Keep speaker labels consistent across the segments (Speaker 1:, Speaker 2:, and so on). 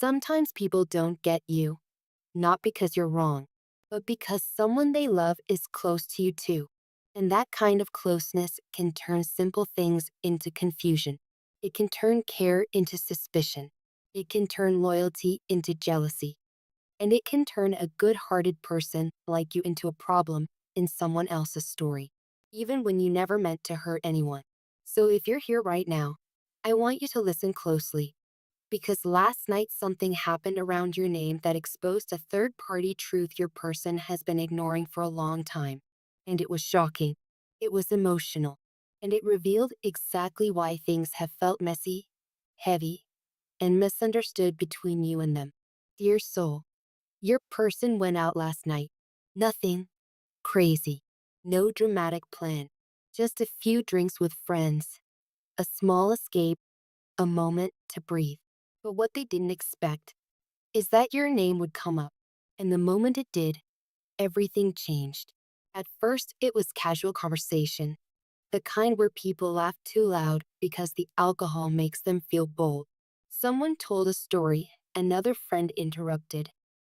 Speaker 1: Sometimes people don't get you, not because you're wrong, but because someone they love is close to you too. And that kind of closeness can turn simple things into confusion. It can turn care into suspicion. It can turn loyalty into jealousy. And it can turn a good hearted person like you into a problem in someone else's story, even when you never meant to hurt anyone. So if you're here right now, I want you to listen closely because last night something happened around your name that exposed a third party truth your person has been ignoring for a long time. And it was shocking. It was emotional. And it revealed exactly why things have felt messy, heavy, and misunderstood between you and them. Dear soul, your person went out last night. Nothing crazy. No dramatic plan. Just a few drinks with friends. A small escape. A moment to breathe. But what they didn't expect is that your name would come up. And the moment it did, everything changed. At first, it was casual conversation, the kind where people laugh too loud because the alcohol makes them feel bold. Someone told a story, another friend interrupted,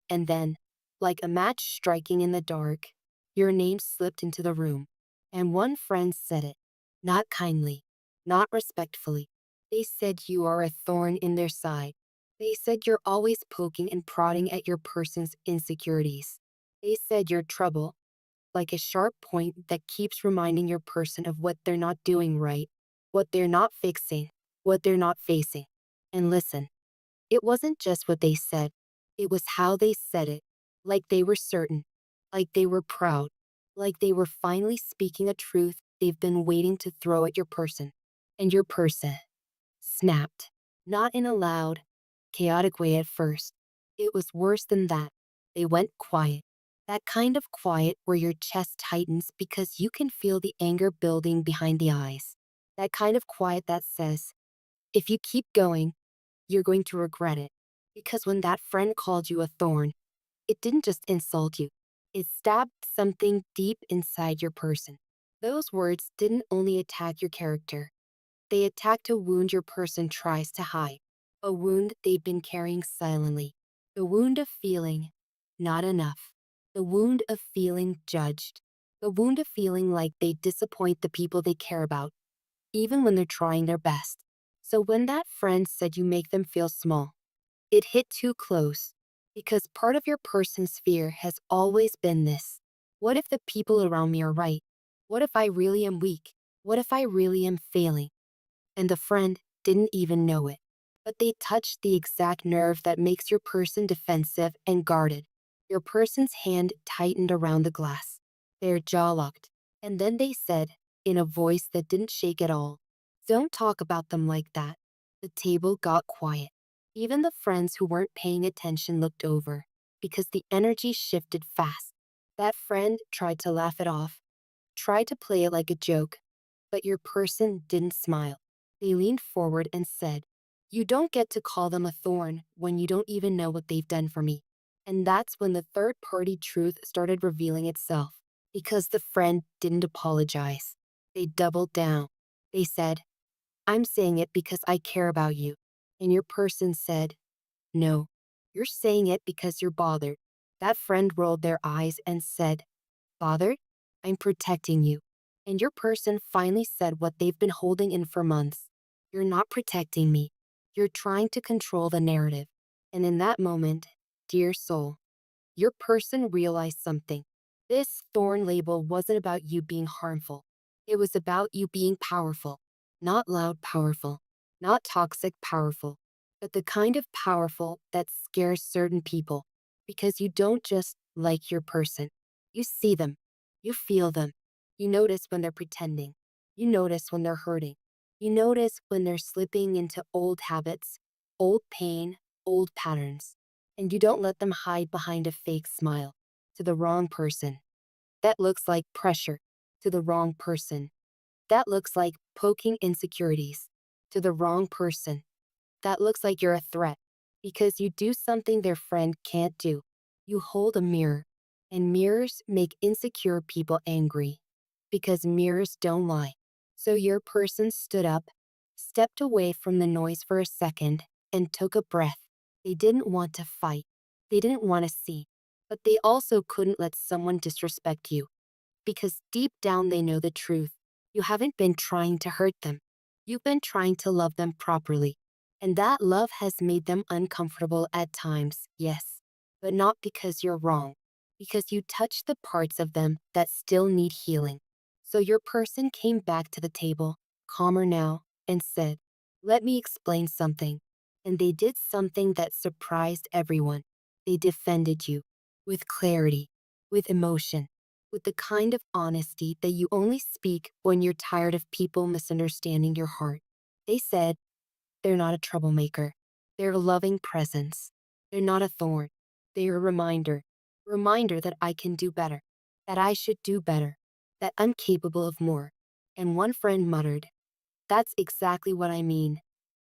Speaker 1: and then, like a match striking in the dark, your name slipped into the room. And one friend said it, not kindly, not respectfully. They said you are a thorn in their side. They said you're always poking and prodding at your person's insecurities. They said you're trouble, like a sharp point that keeps reminding your person of what they're not doing right, what they're not fixing, what they're not facing. And listen, it wasn't just what they said, it was how they said it, like they were certain, like they were proud, like they were finally speaking a truth they've been waiting to throw at your person. And your person snapped, not in a loud, chaotic way at first. It was worse than that. They went quiet. That kind of quiet where your chest tightens because you can feel the anger building behind the eyes. That kind of quiet that says, if you keep going, you're going to regret it. Because when that friend called you a thorn, it didn't just insult you, it stabbed something deep inside your person. Those words didn't only attack your character, they attacked a wound your person tries to hide, a wound they've been carrying silently, the wound of feeling not enough, the wound of feeling judged, the wound of feeling like they disappoint the people they care about, even when they're trying their best. So when that friend said you make them feel small, it hit too close because part of your person's fear has always been this. What if the people around me are right? What if I really am weak? What if I really am failing? And the friend didn't even know it. But they touched the exact nerve that makes your person defensive and guarded. Your person's hand tightened around the glass. Their jaw locked. And then they said, in a voice that didn't shake at all, don't talk about them like that. The table got quiet. Even the friends who weren't paying attention looked over, because the energy shifted fast. That friend tried to laugh it off, tried to play it like a joke, but your person didn't smile. They leaned forward and said, you don't get to call them a thorn when you don't even know what they've done for me. And that's when the third party truth started revealing itself. Because the friend didn't apologize. They doubled down. They said, I'm saying it because I care about you. And your person said, no, you're saying it because you're bothered. That friend rolled their eyes and said, bothered? I'm protecting you. And your person finally said what they've been holding in for months. You're not protecting me. You're trying to control the narrative. And in that moment, dear soul, your person realized something. This thorn label wasn't about you being harmful. It was about you being powerful. Not loud powerful. Not toxic powerful. But the kind of powerful that scares certain people. Because you don't just like your person. You see them. You feel them. You notice when they're pretending. You notice when they're hurting. You notice when they're slipping into old habits, old pain, old patterns. And you don't let them hide behind a fake smile. To the wrong person. That looks like pressure. To the wrong person. That looks like poking insecurities. To the wrong person. That looks like you're a threat. Because you do something their friend can't do. You hold a mirror. And mirrors make insecure people angry. Because mirrors don't lie. So your person stood up, stepped away from the noise for a second, and took a breath. They didn't want to fight. They didn't want to see. But they also couldn't let someone disrespect you. Because deep down they know the truth. You haven't been trying to hurt them. You've been trying to love them properly. And that love has made them uncomfortable at times, yes. But not because you're wrong. Because you touch the parts of them that still need healing. So your person came back to the table, calmer now, and said, "Let me explain something." And they did something that surprised everyone. They defended you with clarity, with emotion, with the kind of honesty that you only speak when you're tired of people misunderstanding your heart. They said, "They're not a troublemaker. They're a loving presence. They're not a thorn. They're a reminder that I can do better, that I should do better, that I'm capable of more." And one friend muttered, "That's exactly what I mean.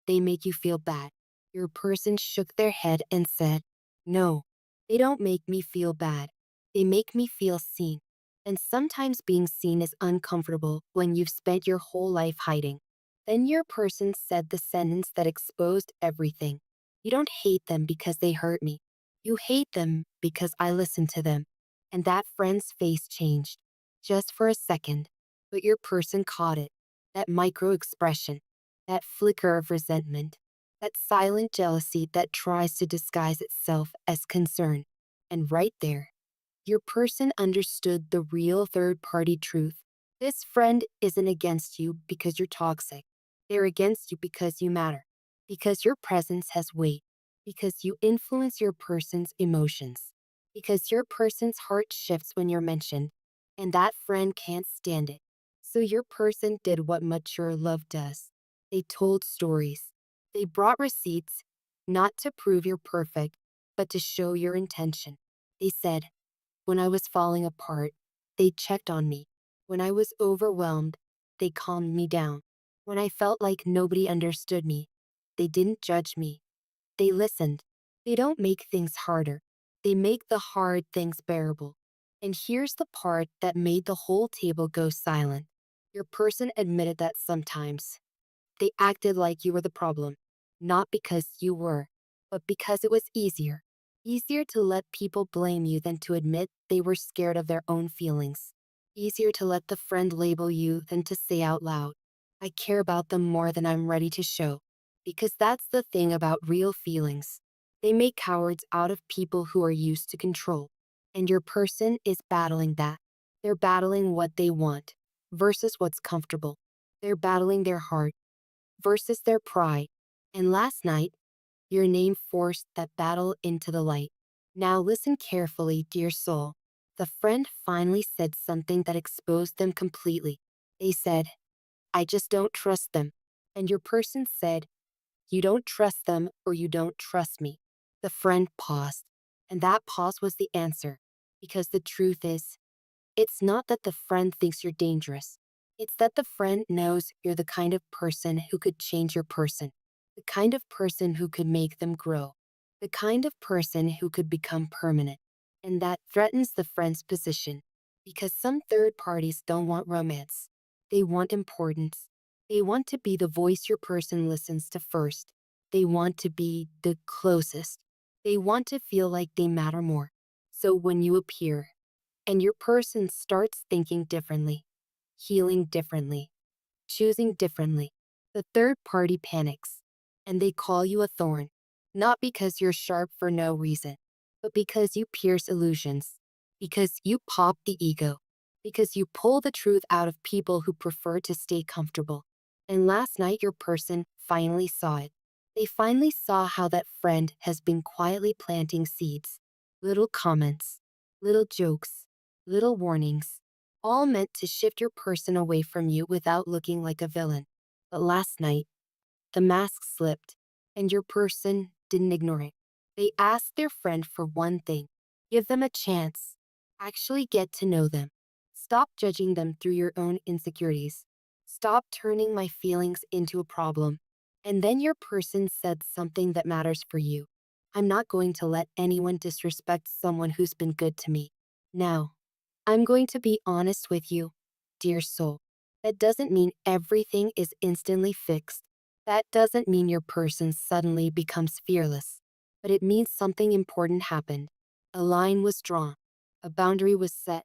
Speaker 1: They make you feel bad." Your person shook their head and said, "No, they don't make me feel bad. They make me feel seen." And sometimes being seen is uncomfortable when you've spent your whole life hiding. Then your person said the sentence that exposed everything. "You don't hate them because they hurt me. You hate them because I listened to them." And that friend's face changed. Just for a second. But your person caught it. That micro expression. That flicker of resentment. That silent jealousy that tries to disguise itself as concern. And right there, your person understood the real third party truth. This friend isn't against you because you're toxic. They're against you because you matter. Because your presence has weight. Because you influence your person's emotions. Because your person's heart shifts when you're mentioned. And that friend can't stand it. So your person did what mature love does. They told stories. They brought receipts, not to prove you're perfect, but to show your intention. They said, "When I was falling apart, they checked on me. When I was overwhelmed, they calmed me down. When I felt like nobody understood me, they didn't judge me. They listened." They don't make things harder. They make the hard things bearable. And here's the part that made the whole table go silent. Your person admitted that sometimes they acted like you were the problem, not because you were, but because it was easier. Easier to let people blame you than to admit they were scared of their own feelings. Easier to let the friend label you than to say out loud, "I care about them more than I'm ready to show." Because that's the thing about real feelings. They make cowards out of people who are used to control. And your person is battling that. They're battling what they want versus what's comfortable. They're battling their heart versus their pride. And last night, your name forced that battle into the light. Now listen carefully, dear soul. The friend finally said something that exposed them completely. They said, "I just don't trust them." And your person said, "You don't trust them or you don't trust me." The friend paused. And that pause was the answer. Because the truth is, it's not that the friend thinks you're dangerous. It's that the friend knows you're the kind of person who could change your person, the kind of person who could make them grow, the kind of person who could become permanent. And that threatens the friend's position because some third parties don't want romance. They want importance. They want to be the voice your person listens to first. They want to be the closest. They want to feel like they matter more. So when you appear, and your person starts thinking differently, healing differently, choosing differently, the third party panics, and they call you a thorn, not because you're sharp for no reason, but because you pierce illusions, because you pop the ego, because you pull the truth out of people who prefer to stay comfortable. And last night, your person finally saw it. They finally saw how that friend has been quietly planting seeds, little comments, little jokes, little warnings, all meant to shift your person away from you without looking like a villain. But last night, the mask slipped, and your person didn't ignore it. They asked their friend for one thing: give them a chance. Actually get to know them. Stop judging them through your own insecurities. Stop turning my feelings into a problem. And then your person said something that matters for you. "I'm not going to let anyone disrespect someone who's been good to me. Now, I'm going to be honest with you, dear soul. That doesn't mean everything is instantly fixed. That doesn't mean your person suddenly becomes fearless. but it means something important happened. A line was drawn, a boundary was set,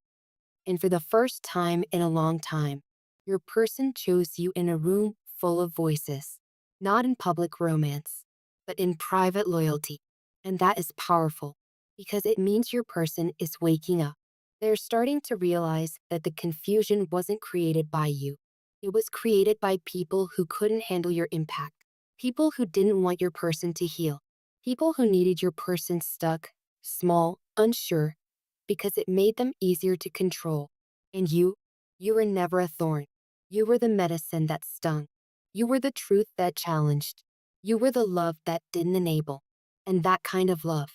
Speaker 1: and for the first time in a long time, your person chose you in a room full of voices, not in public romance, but in private loyalty. And that is powerful because it means your person is waking up. They're starting to realize that the confusion wasn't created by you. It was created by people who couldn't handle your impact, people who didn't want your person to heal, people who needed your person stuck, small, unsure, because it made them easier to control. And you were never a thorn. You were the medicine that stung. You were the truth that challenged. You were the love that didn't enable. And that kind of love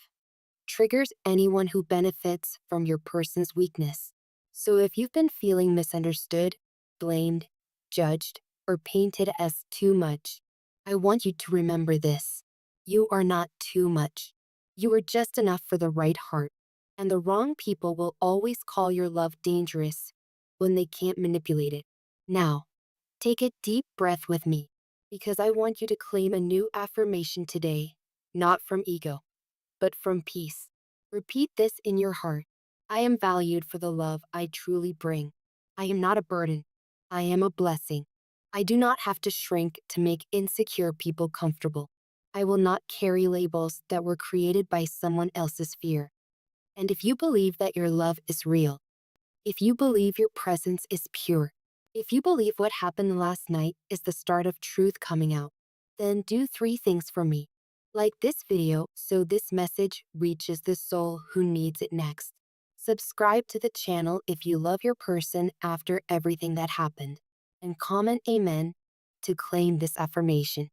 Speaker 1: triggers anyone who benefits from your person's weakness. So if you've been feeling misunderstood, blamed, judged, or painted as too much, I want you to remember this. You are not too much. You are just enough for the right heart. And the wrong people will always call your love dangerous when they can't manipulate it. Now, take a deep breath with me, because I want you to claim a new affirmation today, not from ego, but from peace. Repeat this in your heart. I am valued for the love I truly bring. I am not a burden. I am a blessing. I do not have to shrink to make insecure people comfortable. I will not carry labels that were created by someone else's fear. And if you believe that your love is real, if you believe your presence is pure, if you believe what happened last night is the start of truth coming out, then do three things for me. Like this video so this message reaches the soul who needs it next. Subscribe to the channel if you love your person after everything that happened. And comment amen to claim this affirmation.